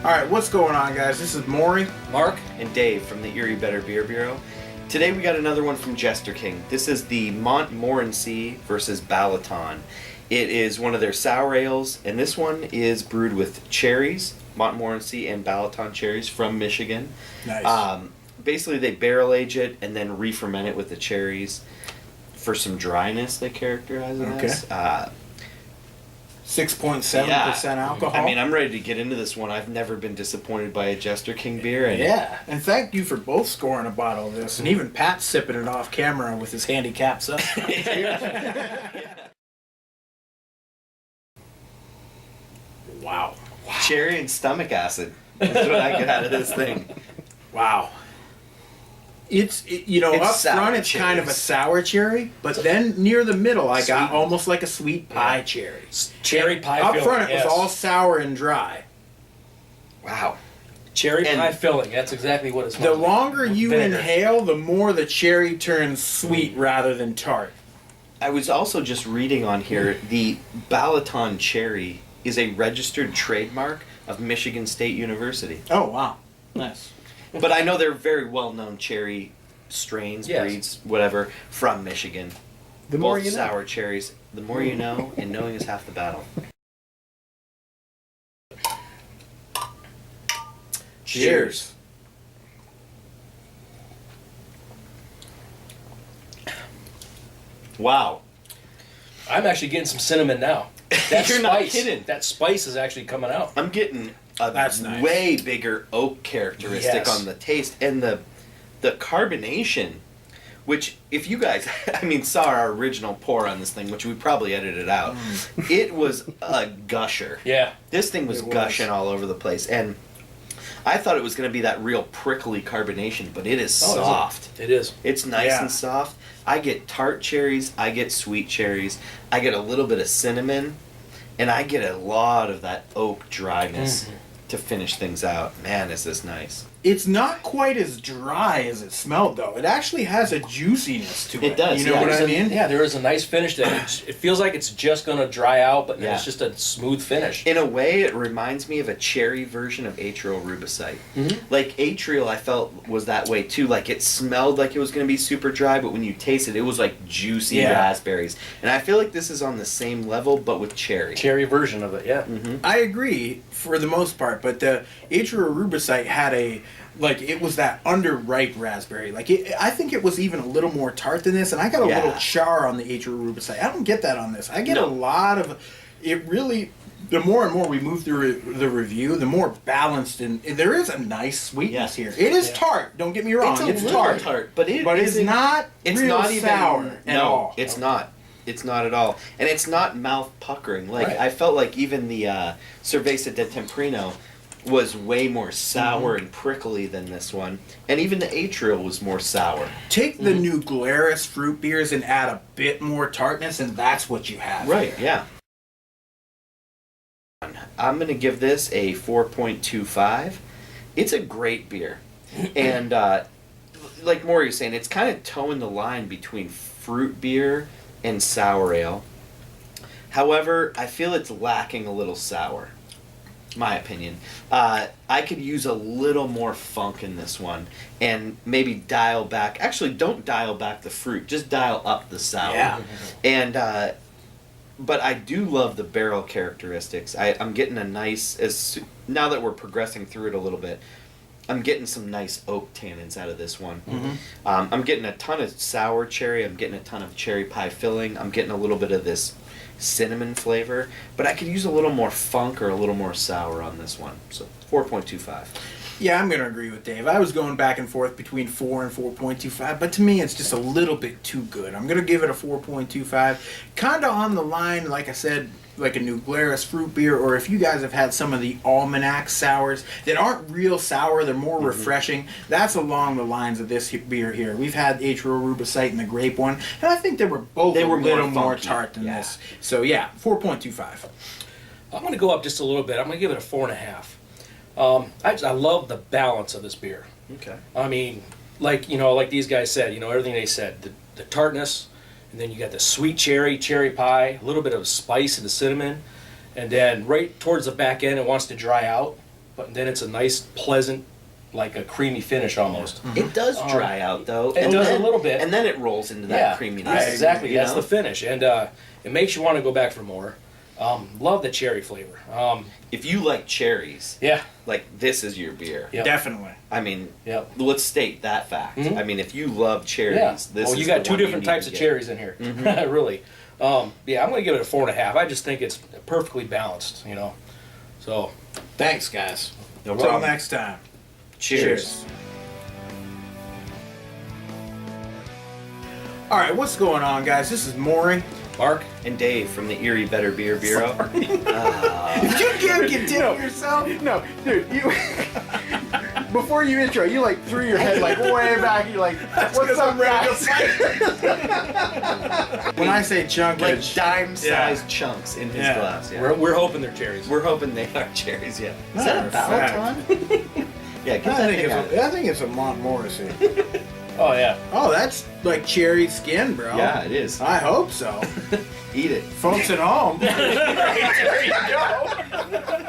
Alright, what's going on, guys? This is Maury, Mark, and Dave from the Erie Better Beer Bureau. Today we got another one from Jester King. This is the Montmorecy versus Balaton. It is one of their sour ales, and this one is brewed with cherries, Montmorecy and Balaton cherries from Michigan. Nice. Basically, they barrel age it and then re-ferment it with the cherries for some dryness. They characterize it as. 6.7% alcohol. I mean, I'm ready to get into this one. I've never been disappointed by a Jester King beer. And yeah, and thank you for both scoring a bottle of this, and even Pat sipping it off camera with his handicaps up. Wow. Cherry and stomach acid. That's what I get out of this thing. Wow. It's up front it's kind of a sour cherry, but then near the middle I got almost like a sweet pie cherry. Cherry pie up filling. Front it was all sour and dry. Wow. Cherry pie filling. That's exactly what it's. The longer you inhale, the more the cherry turns sweet rather than tart. I was also just reading on here, the Balaton cherry is a registered trademark of Michigan State University. Oh, wow. Nice. But I know they're very well-known cherry strains, breeds, whatever, from Michigan. The more Both you know. sour cherries. The more you know, and knowing is half the battle. Cheers. Wow. I'm actually getting some cinnamon now. That You're spice, not kidding. That spice is actually coming out. I'm getting a That's nice. way bigger oak characteristic on the taste, and the carbonation, which if you guys saw our original pour on this thing, which we probably edited out, it was a gusher. Yeah. This thing was gushing all over the place, and I thought it was going to be that real prickly carbonation, but it is soft. It is. It's nice and soft. I get tart cherries, I get sweet cherries, I get a little bit of cinnamon, and I get a lot of that oak dryness to finish things out. Man, is this nice. It's not quite as dry as it smelled, though. It actually has a juiciness to it. It does, You know what I mean? Yeah, there is a nice finish that it feels like it's just going to dry out, but then it's just a smooth finish. In a way, it reminds me of a cherry version of atrial rubicite. Like, atrial, I felt, was that way, too. Like, it smelled like it was going to be super dry, but when you taste it, it was like juicy raspberries. And I feel like this is on the same level, but with cherry. Cherry version of it, yeah. I agree, for the most part, but the atrial rubicite had it was that underripe raspberry. I think it was even a little more tart than this, and I got a little char on the atrial rubicite. I don't get that on this. I get a lot of it. Really, the more and more we move through the review, the more balanced, and there is a nice sweetness here. It is tart. Don't get me wrong. It's tart, but it's not. It's real not even sour at all. It's not. It's not at all, and it's not mouth puckering. I felt like even the Cerveza de Temprano was way more sour and prickly than this one, and even the atrial was more sour. Take the New Glarus fruit beers and add a bit more tartness, and that's what you have. Right? Yeah. I'm gonna give this a 4.25. It's a great beer, and like Maury was saying, it's kind of towing the line between fruit beer and sour ale. However, I feel it's lacking a little sour. My opinion. I could use a little more funk in this one and maybe dial back. Actually, don't dial back the fruit. Just dial up the sour. Yeah. And but I do love the barrel characteristics. I'm getting a nice, now that we're progressing through it a little bit, I'm getting some nice oak tannins out of this one. I'm getting a ton of sour cherry. I'm getting a ton of cherry pie filling. I'm getting a little bit of this cinnamon flavor, but I could use a little more funk or a little more sour on this one. So 4.25. Yeah, I'm going to agree with Dave. I was going back and forth between 4 and 4.25, but to me it's just a little bit too good. I'm going to give it a 4.25. Kind of on the line, like I said, like a New Glarus fruit beer, or if you guys have had some of the Almanac sours that aren't real sour, they're more refreshing, that's along the lines of this beer here. We've had atrial rubicite and the grape one, and I think they were both a little more tart than this. So yeah, 4.25. I'm going to go up just a little bit. I'm going to give it a 4.5. I love the balance of this beer. Okay. I mean, like these guys said, everything they said, the tartness, and then you got the sweet cherry pie, a little bit of spice and the cinnamon, and then right towards the back end it wants to dry out, but then it's a nice, pleasant, like a creamy finish almost. It does dry out though. It does a little bit. And then it rolls into that creaminess. Yeah, exactly. you That's know? the finish. And it makes you want to go back for more. Love the cherry flavor. If you like cherries, Yeah. like this is your beer. Yep. Definitely. I mean, Yep. let's state that fact. Mhm. I mean, if you love cherries, Yeah. this Well, is you got the two one different you need types to of get. cherries in here. Really. Yeah, I'm going to give it a 4.5. I just think it's perfectly balanced, you know. So, Thanks, guys. No Until problem. next time. Cheers. All right, what's going on, guys? This is Maury. Mark? And Dave from the Erie Better Beer Bureau. If you can't continue yourself, No, dude, you before you intro, you like threw your head like way back. You like, what's up, guys? when I say chunk, Like it's dime-sized chunks in his Yeah. glass. Yeah. We're hoping they're cherries. We're hoping they are cherries. Yeah. Is Matter that a of fact. Balaton? Yeah, get I that think, thing out. I think it's a Montmorecy. Oh, yeah. Oh, that's like cherry skin, bro. Yeah, it is. I hope so. Eat it. Folks at home. There you go.